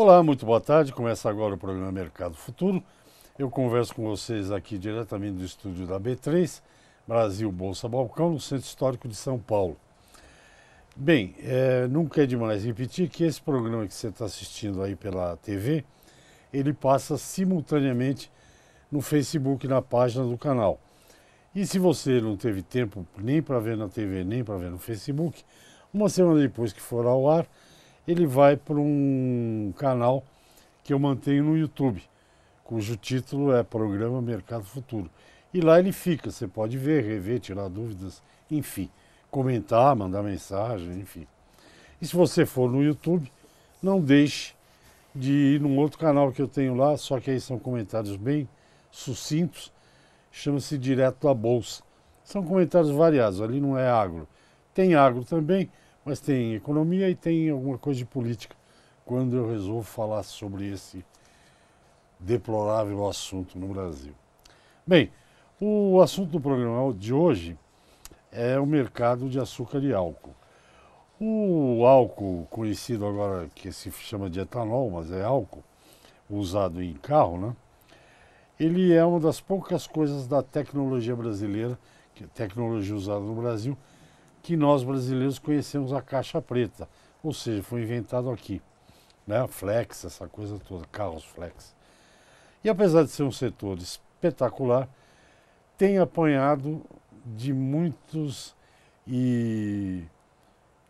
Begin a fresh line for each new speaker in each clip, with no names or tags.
Olá, muito boa tarde. Começa agora o programa Mercado Futuro. Eu converso com vocês aqui diretamente do estúdio da B3, Brasil Bolsa Balcão, no Centro Histórico de São Paulo. Bem, nunca é demais repetir que esse programa que você está assistindo aí pela TV, ele passa simultaneamente no Facebook, na página do canal. E se você não teve tempo nem para ver na TV, nem para ver no Facebook, uma semana depois que for ao ar, ele vai para um canal que eu mantenho no YouTube, cujo título é Programa Mercado Futuro. E lá ele fica, você pode ver, rever, tirar dúvidas, enfim, comentar, mandar mensagem, enfim. E se você for no YouTube, não deixe de ir num outro canal que eu tenho lá, só que aí são comentários bem sucintos, chama-se Direto da Bolsa. São comentários variados, ali não é agro. Tem agro também, mas tem economia e tem alguma coisa de política, quando eu resolvo falar sobre esse deplorável assunto no Brasil. Bem, o assunto do programa de hoje é o mercado de açúcar e álcool. O álcool, conhecido agora que se chama de etanol, mas é álcool, usado em carro, né? Ele é uma das poucas coisas da tecnologia brasileira, que é tecnologia usada no Brasil, que nós brasileiros conhecemos a caixa preta, ou seja, foi inventado aqui, né? Flex, essa coisa toda, carros flex. E apesar de ser um setor espetacular, tem apanhado de muitos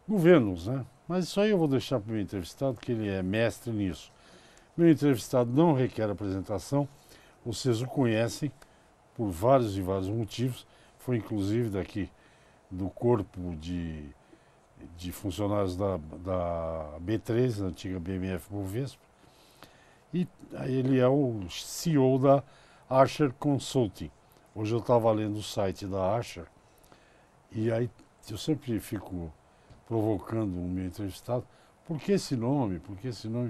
governos, né? Mas isso aí eu vou deixar para o meu entrevistado, que ele é mestre nisso. Meu entrevistado não requer apresentação, vocês o conhecem por vários e vários motivos, foi inclusive daqui do corpo de funcionários da B3, da antiga BMF Bovespa, e ele é o CEO da Archer Consulting. Hoje eu estava lendo o site da Archer, e aí eu sempre fico provocando o meu entrevistado, por que esse nome e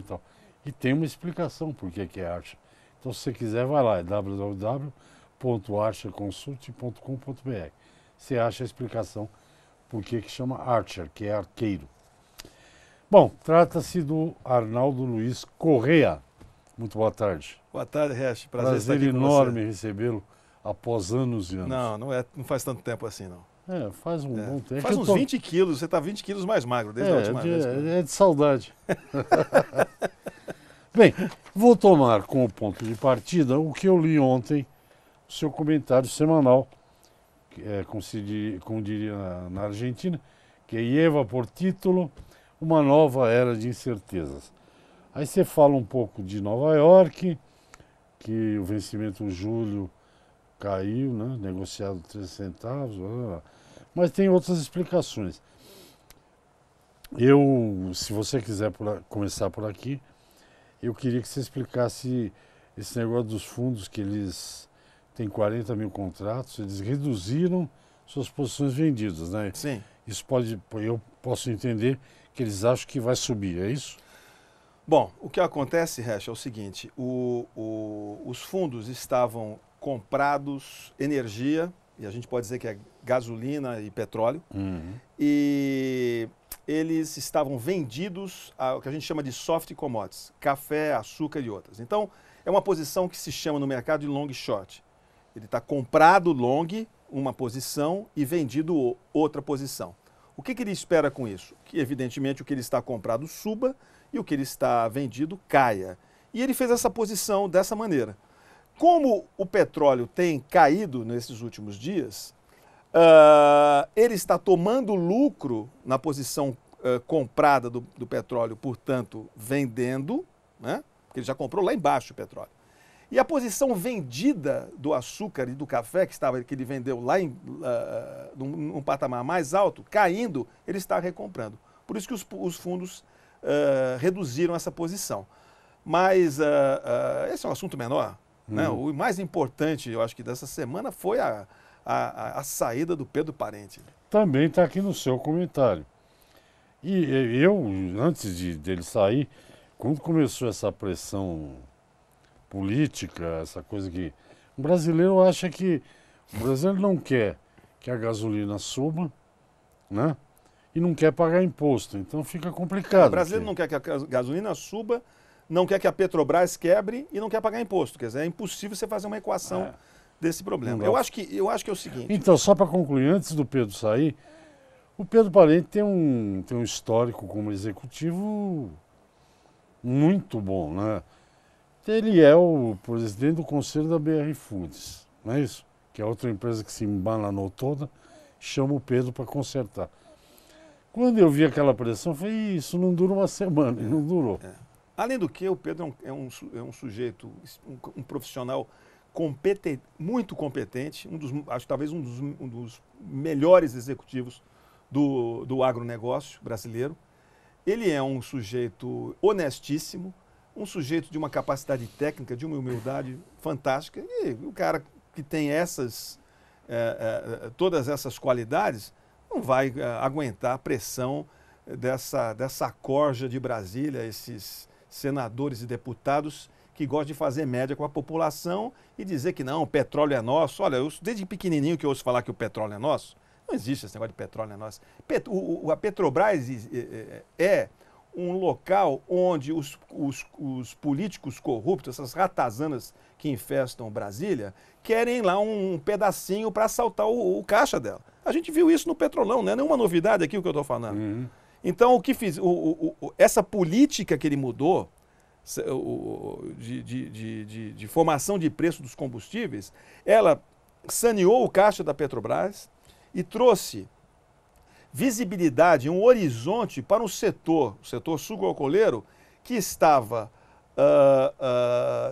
tal. E tem uma explicação por que é Archer. Então, se você quiser, vai lá, é www.archerconsult.com.br. Você acha a explicação por que chama Archer, que é arqueiro. Bom, trata-se do Arnaldo Luiz Correa. Muito boa tarde.
Boa tarde, Resch. Prazer estar aqui com
enorme recebê-lo após anos e anos.
Não faz tanto tempo assim, não.
Faz um bom tempo.
Faz uns 20 quilos, você está 20 quilos mais magro desde a última vez.
É de saudade. Bem, vou tomar como ponto de partida o que eu li ontem, o seu comentário semanal, como diria na Argentina, que lleva por título Uma Nova Era de Incertezas. Aí você fala um pouco de Nova York, que o vencimento em julho caiu, né, negociado 13 centavos, mas tem outras explicações. Se você quiser começar por aqui, eu queria que você explicasse esse negócio dos fundos, que eles têm 40 mil contratos, eles reduziram suas posições vendidas, né?
Sim.
Eu posso entender que eles acham que vai subir, é isso?
Bom, o que acontece, Resch, é o seguinte, os fundos estavam comprados energia, e a gente pode dizer que é gasolina e petróleo, e eles estavam vendidos ao que a gente chama de soft commodities, café, açúcar e outras. Então, é uma posição que se chama no mercado de long short. Ele está comprado long uma posição e vendido outra posição. O que ele espera com isso? Que, evidentemente, o que ele está comprado suba e o que ele está vendido caia. E ele fez essa posição dessa maneira. Como o petróleo tem caído nesses últimos dias, ele está tomando lucro na posição comprada do petróleo, portanto, vendendo, né? Porque ele já comprou lá embaixo o petróleo. E a posição vendida do açúcar e do café, que ele vendeu lá num patamar mais alto, caindo, ele está recomprando. Por isso que os fundos reduziram essa posição. Mas esse é um assunto menor. Né? O mais importante, eu acho que dessa semana, foi a saída do Pedro Parente.
Também está aqui no seu comentário. E eu, antes dele sair, quando começou essa pressão política, essa coisa que... O brasileiro acha que... O brasileiro não quer que a gasolina suba, né? E não quer pagar imposto, então fica complicado.
O brasileiro não quer que a gasolina suba, não quer que a Petrobras quebre e não quer pagar imposto. Quer dizer, é impossível você fazer uma equação desse problema. Eu acho que é o seguinte...
Então, só para concluir, antes do Pedro sair, o Pedro Parente tem um histórico como executivo muito bom, né? Ele é o presidente do conselho da BR Foods, não é isso? Que é outra empresa que se embananou toda, chama o Pedro para consertar. Quando eu vi aquela pressão, eu falei, isso não dura uma semana, e não durou.
Além do que, o Pedro é um sujeito, um profissional muito competente, acho que talvez um dos melhores executivos do agronegócio brasileiro. Ele é um sujeito honestíssimo, um sujeito de uma capacidade técnica, de uma humildade fantástica. E o cara que tem todas essas qualidades não vai aguentar a pressão dessa corja de Brasília, esses senadores e deputados que gostam de fazer média com a população e dizer que não, o petróleo é nosso. Olha, desde pequenininho que eu ouço falar que o petróleo é nosso, não existe esse negócio de petróleo é nosso. A Petrobras é um local onde os políticos corruptos, essas ratazanas que infestam Brasília, querem lá um pedacinho para assaltar o caixa dela. A gente viu isso no Petrolão, não é nenhuma novidade aqui o que eu estou falando.
Uhum.
Então, essa política que ele mudou, de formação de preço dos combustíveis, ela saneou o caixa da Petrobras e trouxe visibilidade, um horizonte para o setor sucroalcooleiro, que estava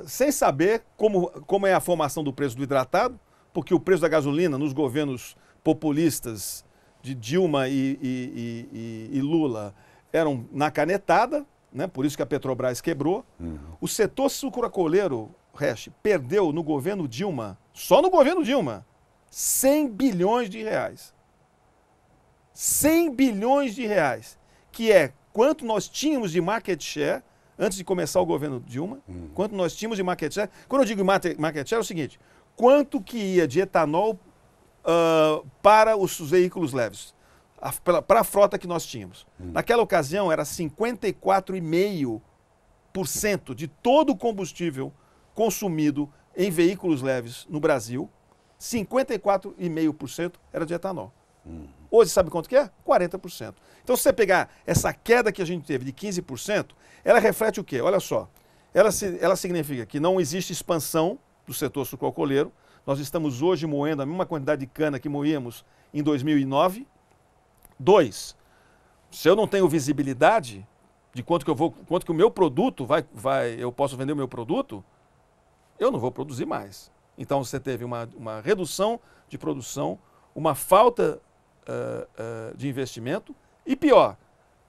sem saber como é a formação do preço do hidratado, porque o preço da gasolina nos governos populistas de Dilma e Lula eram na canetada, né? Por isso que a Petrobras quebrou.
Uhum.
O setor sucroalcooleiro, Resch, perdeu no governo Dilma, só no governo Dilma, 100 bilhões de reais. 100 bilhões de reais, que é quanto nós tínhamos de market share antes de começar o governo Dilma, quanto nós tínhamos de market share. Quando eu digo market share é o seguinte, quanto que ia de etanol para os veículos leves, para a frota que nós tínhamos. Naquela ocasião era 54,5% de todo o combustível consumido em veículos leves no Brasil, 54,5% era de etanol. Hoje sabe quanto que é? 40%. Então se você pegar essa queda que a gente teve de 15%, ela reflete o quê? Olha só, ela significa que não existe expansão do setor sucroalcooleiro. Nós estamos hoje moendo a mesma quantidade de cana que moíamos em 2009. 2, se eu não tenho visibilidade de quanto que o meu produto eu posso vender o meu produto, eu não vou produzir mais. Então você teve uma redução de produção, uma falta de investimento e pior,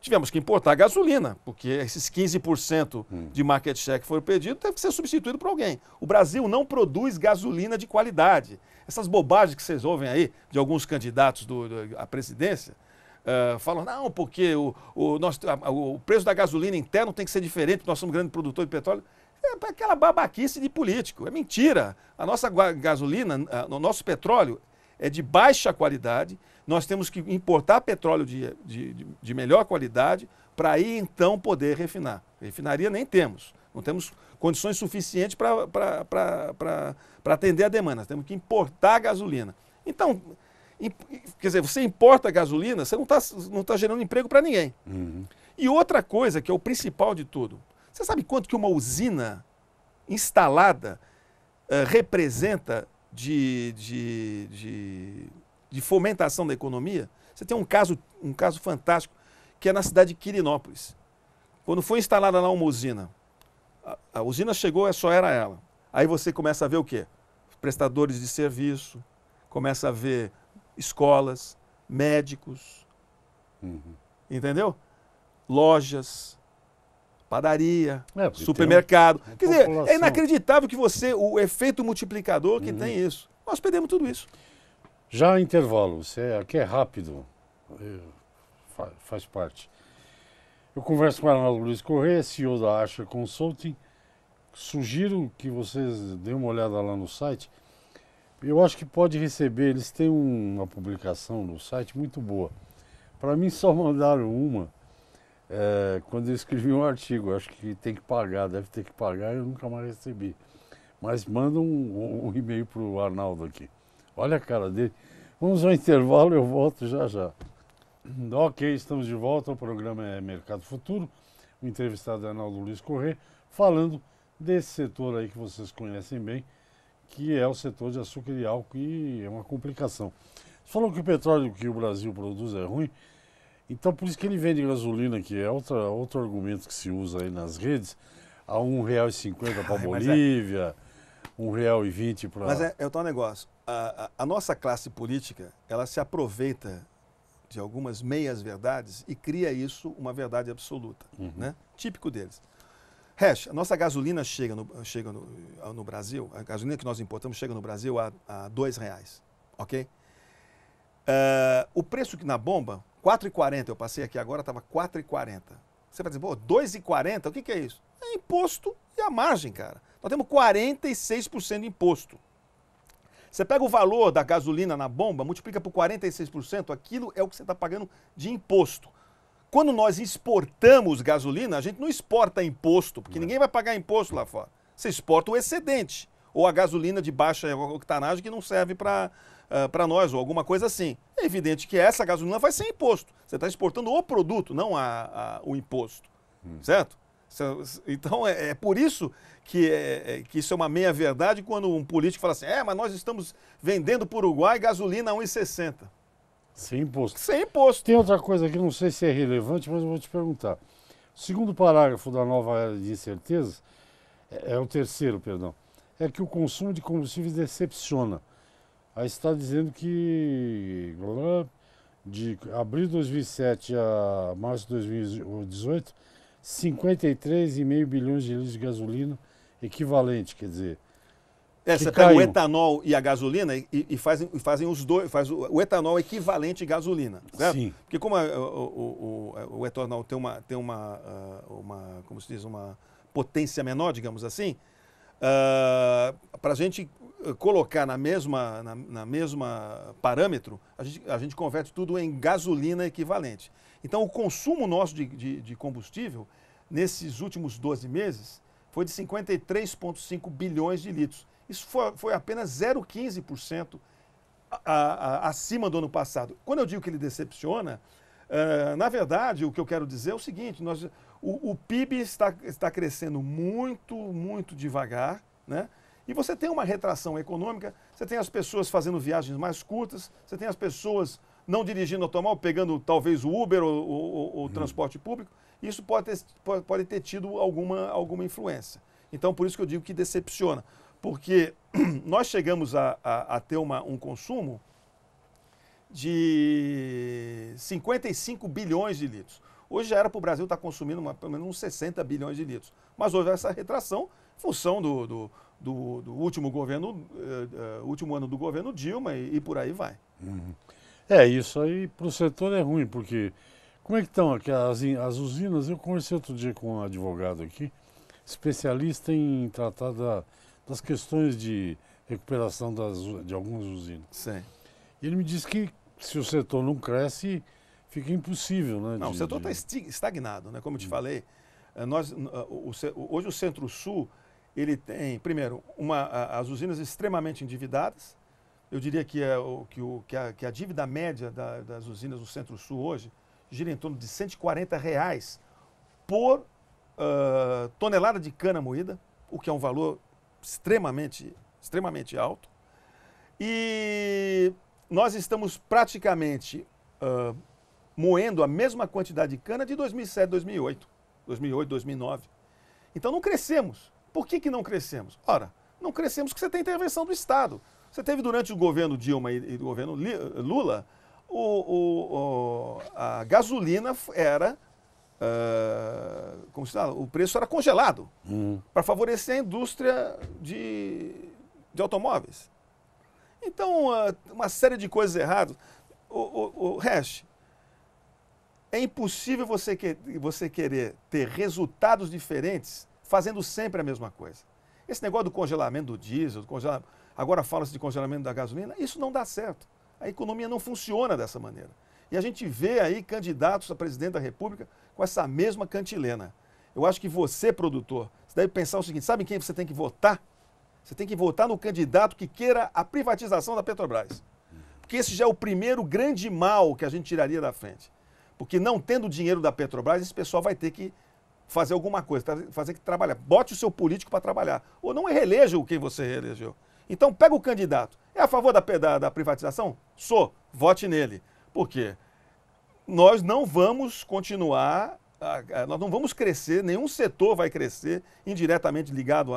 tivemos que importar gasolina, porque esses 15% de market share que foram perdidos teve que ser substituído por alguém. O Brasil não produz gasolina de qualidade. Essas bobagens que vocês ouvem aí de alguns candidatos à presidência, falam, não, porque o preço da gasolina interno tem que ser diferente, porque nós somos grande produtor de petróleo. É aquela babaquice de político, é mentira. A nossa gasolina, o nosso petróleo é de baixa qualidade, nós temos que importar petróleo de melhor qualidade para aí então poder refinar. Refinaria nem temos, não temos condições suficientes para atender a demanda, nós temos que importar gasolina. Então, quer dizer, você importa gasolina, você não tá gerando emprego para ninguém.
Uhum.
E outra coisa, que é o principal de tudo, você sabe quanto que uma usina instalada representa de fomentação da economia? Você tem um caso fantástico, que é na cidade de Quirinópolis. Quando foi instalada lá uma usina, a usina chegou, só era ela. Aí você começa a ver o quê? Prestadores de serviço, começa a ver escolas, médicos, entendeu? Lojas, padaria, supermercado. Quer dizer, é inacreditável que o efeito multiplicador que tem isso. Nós perdemos tudo isso.
Já intervalo, aqui é rápido, faz parte. Eu converso com a Arnaldo Luiz Corrêa, CEO da Asher Consulting. Sugiro que vocês deem uma olhada lá no site. Eu acho que pode receber, eles têm uma publicação no site muito boa. Para mim só mandaram uma. quando eu escrevi um artigo, acho que tem que pagar, deve ter que pagar, eu nunca mais recebi. Mas manda um e-mail para o Arnaldo aqui. Olha a cara dele. Vamos ao intervalo, eu volto já já. Ok, estamos de volta, o programa é Mercado Futuro. O entrevistado é Arnaldo Luiz Corrêa, falando desse setor aí que vocês conhecem bem, que é o setor de açúcar e álcool, e é uma complicação. Você falou que o petróleo que o Brasil produz é ruim, então por isso que ele vende gasolina, que é outro argumento que se usa aí nas redes, a R$ 1,50 para a Bolívia, R$ 1,20 para...
Mas é o tal negócio. A nossa classe política, ela se aproveita de algumas meias-verdades e cria isso uma verdade absoluta, né? Típico deles. Hash, a nossa gasolina chega no Brasil, a gasolina que nós importamos chega no Brasil a R$ 2,00, ok? O preço que na bomba, R$ 4,40, eu passei aqui agora, estava R$ 4,40. Você vai dizer, pô, R$ 2,40, o que é isso? É imposto e a margem, cara. Nós temos 46% de imposto. Você pega o valor da gasolina na bomba, multiplica por 46%, aquilo é o que você está pagando de imposto. Quando nós exportamos gasolina, a gente não exporta imposto, porque ninguém vai pagar imposto lá fora. Você exporta o excedente, ou a gasolina de baixa octanagem que não serve para nós, ou alguma coisa assim. É evidente que essa gasolina vai ser imposto. Você está exportando o produto, não o imposto. Certo? Então, é por isso que isso é uma meia-verdade quando um político fala assim, mas nós estamos vendendo para o Uruguai gasolina a 1,60.
Sem imposto.
Sem imposto.
Tem outra coisa aqui, não sei se é relevante, mas eu vou te perguntar. O segundo parágrafo da nova era de incertezas, o terceiro, perdão, é que o consumo de combustíveis decepciona. Aí está dizendo que de abril de 2007 a março de 2018, 53,5 bilhões de litros de gasolina equivalente, quer dizer...
Você pega o etanol e a gasolina e fazem os dois, faz o etanol equivalente à gasolina, certo? Sim. Porque como o etanol tem como se diz, uma potência menor, digamos assim, para a gente colocar na mesma parâmetro, a gente converte tudo em gasolina equivalente. Então o consumo nosso de combustível, nesses últimos 12 meses, foi de 53,5 bilhões de litros. Isso foi apenas 0,15% acima do ano passado. Quando eu digo que ele decepciona, na verdade, o que eu quero dizer é o seguinte, o PIB está crescendo muito, muito devagar, né? E você tem uma retração econômica, você tem as pessoas fazendo viagens mais curtas, você tem as pessoas não dirigindo automóvel, pegando talvez o Uber ou o transporte público. Isso pode ter tido alguma influência. Então, por isso que eu digo que decepciona. Porque nós chegamos a ter um consumo de 55 bilhões de litros. Hoje já era para o Brasil estar consumindo pelo menos uns 60 bilhões de litros. Mas houve essa retração em função do último governo, último ano do governo Dilma e por aí vai.
Isso aí para o setor é ruim, porque como é que estão aqui as usinas? Eu conversei outro dia com um advogado aqui, especialista em tratar das questões de recuperação de algumas usinas.
Sim.
E ele me disse que se o setor não cresce, fica impossível, né?
Não, o setor está estagnado, né? Como eu te falei, hoje o Centro-Sul, ele tem, primeiro, as usinas extremamente endividadas. Eu diria que a dívida média das usinas do Centro-Sul hoje gira em torno de R$ 140 por tonelada de cana moída, o que é um valor extremamente alto. E nós estamos praticamente moendo a mesma quantidade de cana de 2007, 2008, 2009. Então não crescemos. Por que não crescemos? Ora, não crescemos porque você tem intervenção do Estado. Você teve durante o governo Dilma e o governo Lula, a gasolina era, como se fala, o preço era congelado para favorecer a indústria de automóveis. Então, uma série de coisas erradas. Hash, é impossível você querer ter resultados diferentes fazendo sempre a mesma coisa. Esse negócio do congelamento do diesel, agora fala-se de congelamento da gasolina, isso não dá certo. A economia não funciona dessa maneira. E a gente vê aí candidatos a presidente da República com essa mesma cantilena. Eu acho que você, produtor, você deve pensar o seguinte, sabe em quem você tem que votar? Você tem que votar no candidato que queira a privatização da Petrobras. Porque esse já é o primeiro grande mal que a gente tiraria da frente. Porque não tendo dinheiro da Petrobras, esse pessoal vai ter que fazer alguma coisa, fazer que trabalhar. Bote o seu político para trabalhar. Ou não reeleja quem você reelegeu. Então pega o candidato. É a favor da privatização? Sou. Vote nele. Por quê? Nós não vamos continuar, nós não vamos crescer, nenhum setor vai crescer indiretamente ligado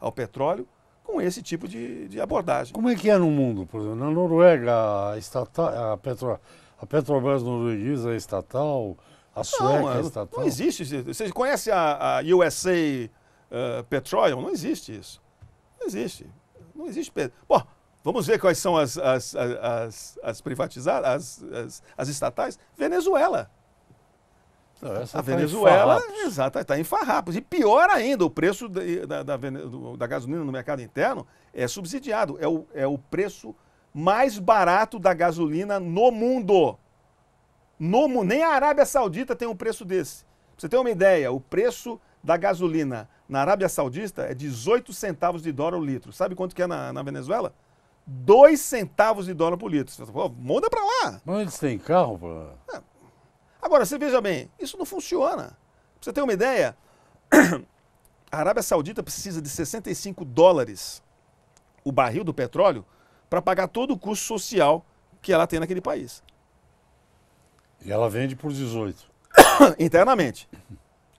ao petróleo com esse tipo de abordagem.
Como é que é no mundo? Por exemplo, na Noruega, a Petrobras norueguesa é estatal, a sueca é estatal?
Não existe isso. Você conhece a USA Petroleum? Não existe isso. Não existe. Não existe. Bom, vamos ver quais são as privatizadas, as estatais. Venezuela.
Essa
A
tá em
Venezuela,
farrapos.
exato, está em farrapos. E pior ainda, o preço da gasolina no mercado interno é subsidiado. É o preço mais barato da gasolina no mundo. Nem a Arábia Saudita tem um preço desse. Pra você ter uma ideia, o preço da gasolina na Arábia Saudita é 18 centavos de dólar o litro. Sabe quanto que é na Venezuela? 2 centavos de dólar por litro. Você fala, muda para lá.
Mas eles têm carro para...
Agora, você veja bem, isso não funciona. Pra você ter uma ideia, a Arábia Saudita precisa de 65 dólares o barril do petróleo para pagar todo o custo social que ela tem naquele país.
E ela vende por 18.
Internamente.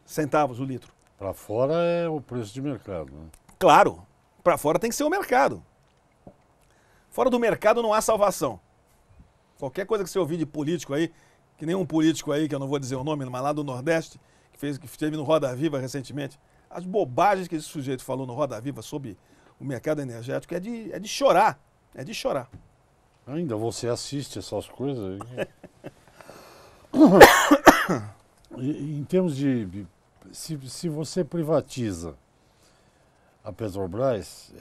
Centavos o litro.
Para fora é o preço de mercado, né?
Claro, para fora tem que ser o mercado. Fora do mercado não há salvação. Qualquer coisa que você ouvir de político aí, que nem um político aí, que eu não vou dizer o nome, mas lá do Nordeste, que esteve no Roda Viva recentemente, as bobagens que esse sujeito falou no Roda Viva sobre o mercado energético é de chorar. É de chorar.
Ainda você assiste essas coisas. Em termos de... Se você privatiza a Petrobras,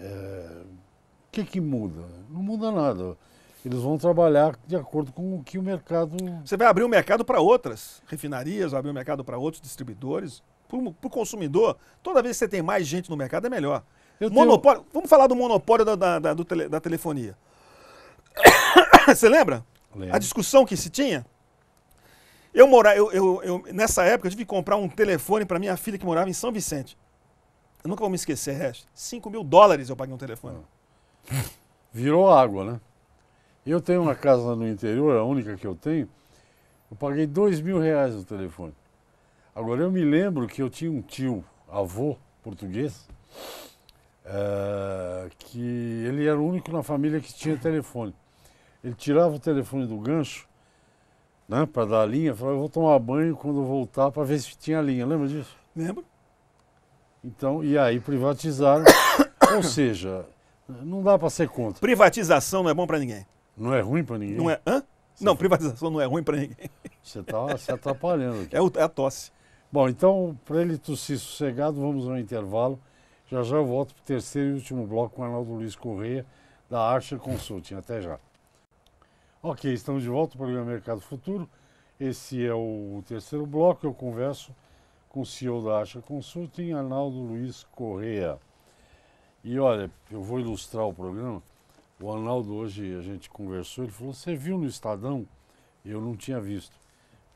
o que muda? Não muda nada. Eles vão trabalhar de acordo com o que o mercado...
Você vai abrir o mercado para outras refinarias, vai abrir o mercado para outros distribuidores. Para o consumidor, toda vez que você tem mais gente no mercado é melhor. Monopólio, vamos falar do monopólio da telefonia. Você lembra?
Lembro.
A discussão que se tinha? Nessa época, eu tive que comprar um telefone para minha filha que morava em São Vicente. Eu nunca vou me esquecer, Rest. 5 mil dólares eu paguei um telefone.
Virou água, né? Eu tenho uma casa no interior, a única que eu tenho, eu paguei R$2.000 no telefone. Agora, eu me lembro que eu tinha um tio, avô português, que ele era o único na família que tinha telefone. Ele tirava o telefone do gancho, né, para dar a linha, falava, eu vou tomar banho quando eu voltar para ver se tinha linha. Lembra disso?
Lembro.
Então, e aí privatizaram. Ou seja, não dá para ser contra.
Privatização não é bom para ninguém.
Não é ruim para ninguém?
Não é? Hã? Não, privatização não é ruim para ninguém.
Você está se atrapalhando aqui.
É a tosse.
Bom, então, para ele tossir sossegado, vamos ao intervalo. Já já eu volto para o terceiro e último bloco com o Arnaldo Luiz Correia, da Archer Consulting. Até já. Ok, estamos de volta para o programa Mercado Futuro. Esse é o terceiro bloco. Eu converso com o CEO da Archer Consulting, Arnaldo Luiz Correia. E olha, eu vou ilustrar o programa. O Arnaldo, hoje a gente conversou, ele falou, você viu no Estadão? Eu não tinha visto.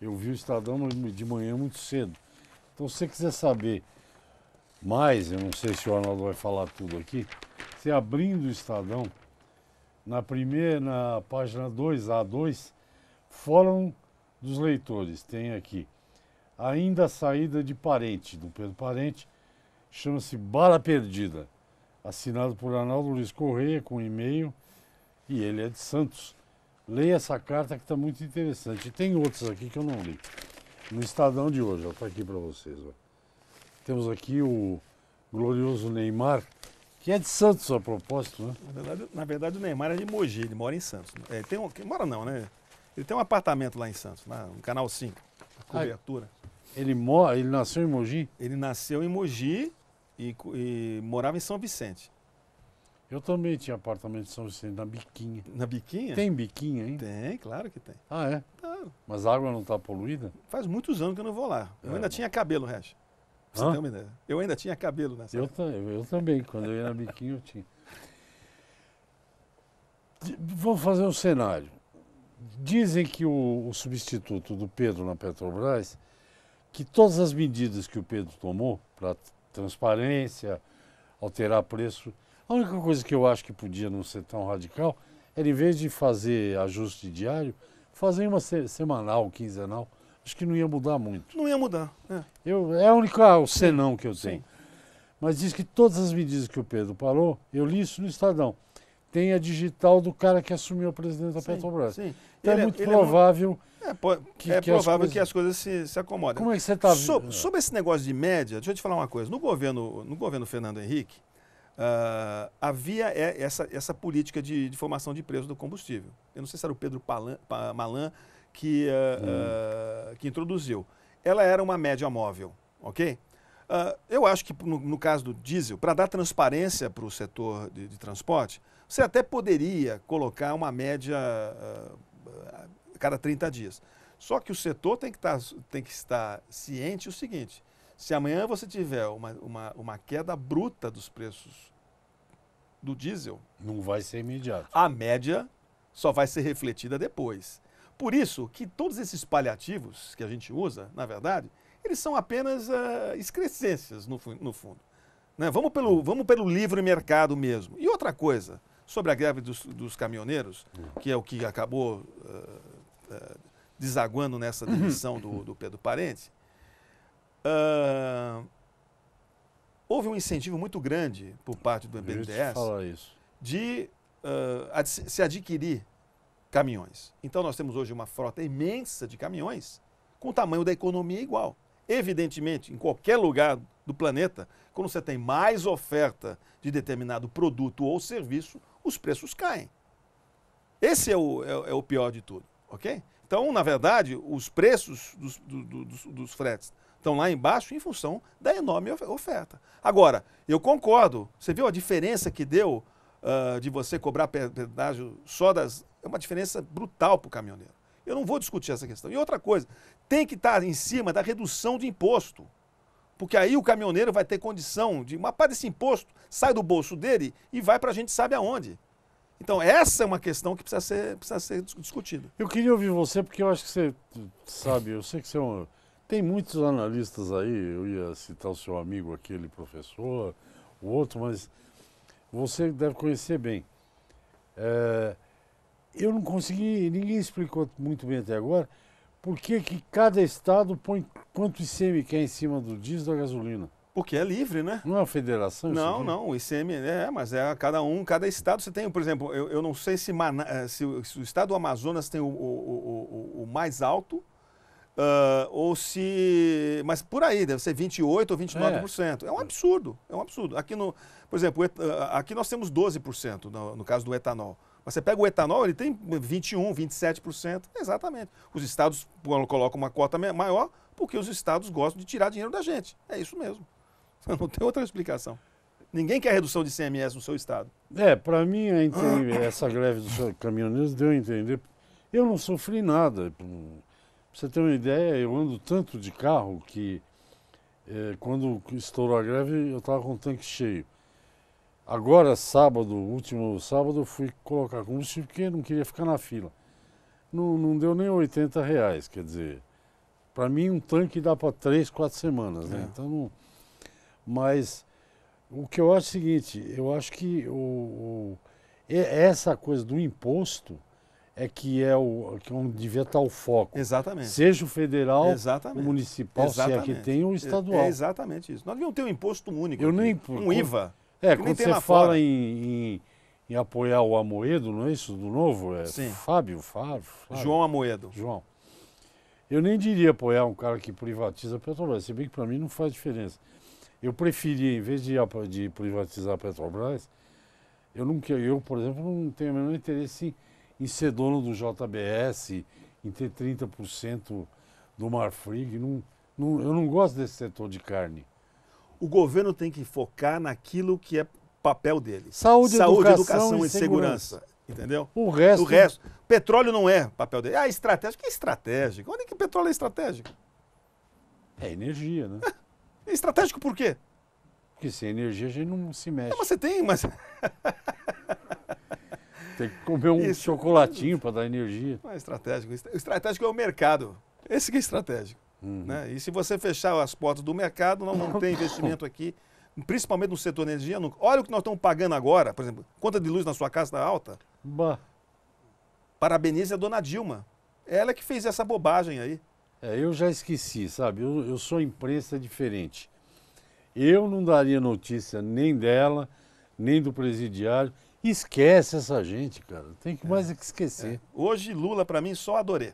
Eu vi o Estadão de manhã muito cedo. Então, se você quiser saber mais, eu não sei se o Arnaldo vai falar tudo aqui, você abrindo o Estadão, na página 2A2, Fórum dos Leitores, tem aqui, ainda a saída de Parente, do Pedro Parente, chama-se Bala Perdida. Assinado por Arnaldo Luiz Correia, com e-mail, e ele é de Santos. Leia essa carta que está muito interessante. E tem outros aqui que eu não li. No Estadão de hoje, está aqui para vocês. Ó. Temos aqui o glorioso Neymar, que é de Santos a propósito, né?
Na verdade o Neymar é de Mogi, ele mora em Santos. Mora não, né? Ele tem um apartamento lá em Santos, no Canal 5, a cobertura.
Ele nasceu em Mogi?
Ele nasceu em Mogi e morava em São Vicente.
Eu também tinha apartamento em São Vicente, na Biquinha.
Na Biquinha?
Tem Biquinha, hein?
Tem, claro que tem.
Ah, é?
Claro.
Mas a água não está poluída?
Faz muitos anos que eu não vou lá. Eu ainda tinha cabelo, Resch. Pra você ter uma ideia. Eu ainda tinha cabelo nessa época.
Eu também, quando eu ia na Biquinha eu tinha. Vamos fazer um cenário. Dizem que o substituto do Pedro na Petrobras, que todas as medidas que o Pedro tomou para transparência, alterar preço, a única coisa que eu acho que podia não ser tão radical era, em vez de fazer ajuste diário, fazer uma semanal, quinzenal. Acho que não ia mudar muito.
Não ia mudar.
É a única o senão que eu tenho.
Sim.
Mas diz que todas as medidas que o Pedro parou, eu li isso no Estadão, tem a digital do cara que assumiu a presidência da Petrobras.
Sim.
Então é muito provável
que as coisas se acomodem.
Como é que você está
vendo? Sobre esse negócio de média, deixa eu te falar uma coisa. No governo Fernando Henrique, havia essa política de formação de preço do combustível. Eu não sei se era o Pedro Malan que introduziu. Ela era uma média móvel, ok? Eu acho que no caso do diesel, para dar transparência para o setor de transporte, você até poderia colocar uma média a cada 30 dias. Só que o setor tem que estar ciente o seguinte: se amanhã você tiver uma queda bruta dos preços do diesel,
não vai ser imediato.
A média só vai ser refletida depois. Por isso que todos esses paliativos que a gente usa, na verdade, eles são apenas excrescências no fundo. Né? Vamos pelo livre mercado mesmo. E outra coisa, sobre a greve dos caminhoneiros, que é o que acabou desaguando nessa demissão do Pedro Parente, houve um incentivo muito grande por parte do BNDES de se adquirir caminhões. Então nós temos hoje uma frota imensa de caminhões com o tamanho da economia igual. Evidentemente, em qualquer lugar do planeta, quando você tem mais oferta de determinado produto ou serviço, os preços caem. Esse é o pior de tudo, ok? Então, na verdade, os preços dos fretes estão lá embaixo em função da enorme oferta. Agora, eu concordo, você viu a diferença que deu de você cobrar pedágio só é uma diferença brutal para o caminhoneiro. Eu não vou discutir essa questão. E outra coisa, tem que estar em cima da redução de imposto. Porque aí o caminhoneiro vai ter condição de uma parte desse imposto sai do bolso dele e vai para a gente sabe aonde. Então essa é uma questão que precisa ser discutida.
Eu queria ouvir você, porque eu acho que você sabe, eu sei que você tem muitos analistas aí, eu ia citar o seu amigo, aquele professor, o outro, mas você deve conhecer bem. Eu não consegui, ninguém explicou muito bem até agora, por que cada estado põe quanto ICM quer em cima do diesel e da gasolina.
Porque é livre, né?
Não é uma federação?
Não, o ICM mas é cada estado você tem, por exemplo, eu não sei se o estado do Amazonas tem o mais alto, ou se... Mas por aí, deve ser 28% ou 29%. É um absurdo, é um absurdo. Por exemplo, aqui nós temos 12% no caso do etanol. Mas você pega o etanol, ele tem 21%, 27%. Exatamente. Os estados colocam uma cota maior porque os estados gostam de tirar dinheiro da gente. É isso mesmo. Não tem outra explicação. Ninguém quer redução de ICMS no seu estado.
Para mim, essa greve dos caminhoneiros deu a entender. Eu não sofri nada. Pra você ter uma ideia, eu ando tanto de carro que quando estourou a greve eu estava com o tanque cheio. Agora, último sábado, eu fui colocar combustível porque não queria ficar na fila. Não deu nem R$80, quer dizer, para mim um tanque dá para 3, 4 semanas, né? Então, mas o que eu acho é o seguinte, eu acho que essa coisa do imposto que onde devia estar o foco.
Exatamente.
Seja o federal, o municipal, se é que tem, ou o estadual.
É exatamente isso. Nós devíamos ter um imposto único,
um
IVA.
Quando você fala em apoiar o Amoedo, não é isso? Do Novo?
Sim.
Fábio.
João Amoedo.
João. Eu nem diria apoiar um cara que privatiza a Petrobras, se bem que para mim não faz diferença. Eu preferia, em vez de privatizar a Petrobras, eu, por exemplo, não tenho o menor interesse em ser dono do JBS, em ter 30% do Marfrig. Eu não gosto desse setor de carne.
O governo tem que focar naquilo que é papel dele.
Saúde,
educação e segurança. Entendeu?
O resto.
Petróleo não é papel dele. Ah, estratégico. Que estratégico? Onde é que petróleo é estratégico?
É energia, né?
Estratégico por quê?
Porque sem energia a gente não se mexe.
Mas você tem, mas...
Tem que comer um chocolatinho para dar energia.
Não é estratégico. O estratégico é o mercado. Esse que é estratégico. Né? E se você fechar as portas do mercado, não tem investimento aqui, principalmente no setor de energia. Olha o que nós estamos pagando agora, por exemplo, conta de luz na sua casa está alta.
Bah.
Parabenize a dona Dilma. Ela que fez essa bobagem aí.
Eu já esqueci, sabe? Eu sou imprensa diferente. Eu não daria notícia nem dela, nem do presidiário. Esquece essa gente, cara. Tem que mais que esquecer.
Hoje, Lula, para mim, só adorei.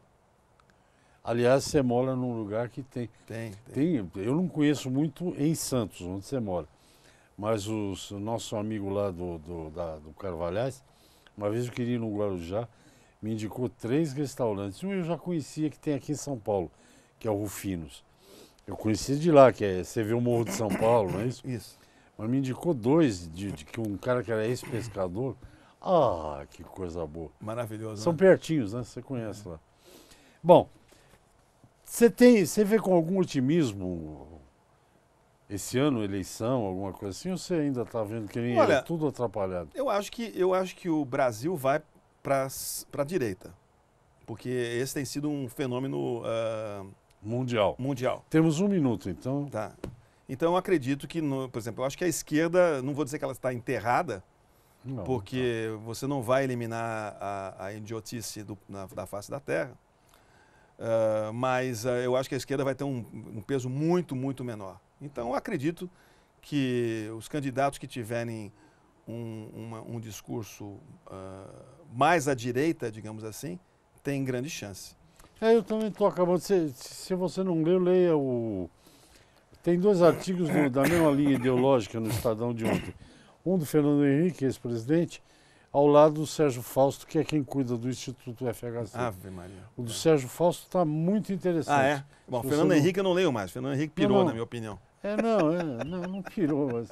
Aliás, você mora num lugar que tem.
Tem.
Eu não conheço muito em Santos, onde você mora. Mas o nosso amigo lá do Carvalhais, uma vez eu queria ir no Guarujá, me indicou 3 restaurantes. Um eu já conhecia que tem aqui em São Paulo, que é o Rufinos. Eu conheci de lá, que você vê o Morro de São Paulo, não é isso?
Isso.
Mas me indicou 2 que um cara que era ex-pescador. Ah, que coisa boa.
Maravilhoso.
São
né?
pertinhos, né? Você conhece lá. Bom, você vê com algum otimismo esse ano, eleição, alguma coisa assim, ou você ainda está vendo que nem
Olha,
tudo atrapalhado?
Eu acho que o Brasil vai para a direita. Porque esse tem sido um fenômeno
Mundial. Temos 1 minuto, então.
Tá. Então eu acredito que, por exemplo, eu acho que a esquerda, não vou dizer que ela está enterrada,
Não,
porque você não vai eliminar a idiotice da face da terra, mas eu acho que a esquerda vai ter um peso muito, muito menor. Então eu acredito que os candidatos que tiverem um discurso mais à direita, digamos assim, têm grande chance.
Eu também estou acabando. Se você não leu, leia o... Tem 2 artigos da mesma linha ideológica no Estadão de ontem. Um do Fernando Henrique, ex-presidente, ao lado do Sérgio Fausto, que é quem cuida do Instituto FHC.
Ave Maria.
O do Sérgio Fausto está muito interessante.
Ah, é? Bom, Fernando Henrique eu não leio mais. Fernando Henrique pirou,
Não.
na minha opinião.
Não pirou. Mas...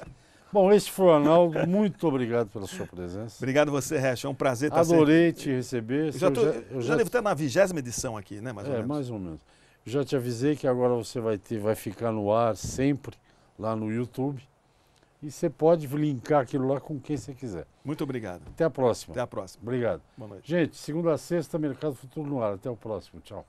Bom, esse foi o Arnaldo. Muito obrigado pela sua presença.
Obrigado você, Resch. É um prazer estar
Adorei te receber.
Eu já devo estar na 20ª edição aqui, né? Mais ou menos.
Mais ou menos. Já te avisei que agora você vai ficar no ar sempre lá no YouTube. E você pode linkar aquilo lá com quem você quiser.
Muito obrigado.
Até a próxima.
Até a próxima.
Obrigado.
Boa noite.
Gente, segunda a sexta, Mercado Futuro no ar. Até o próximo. Tchau.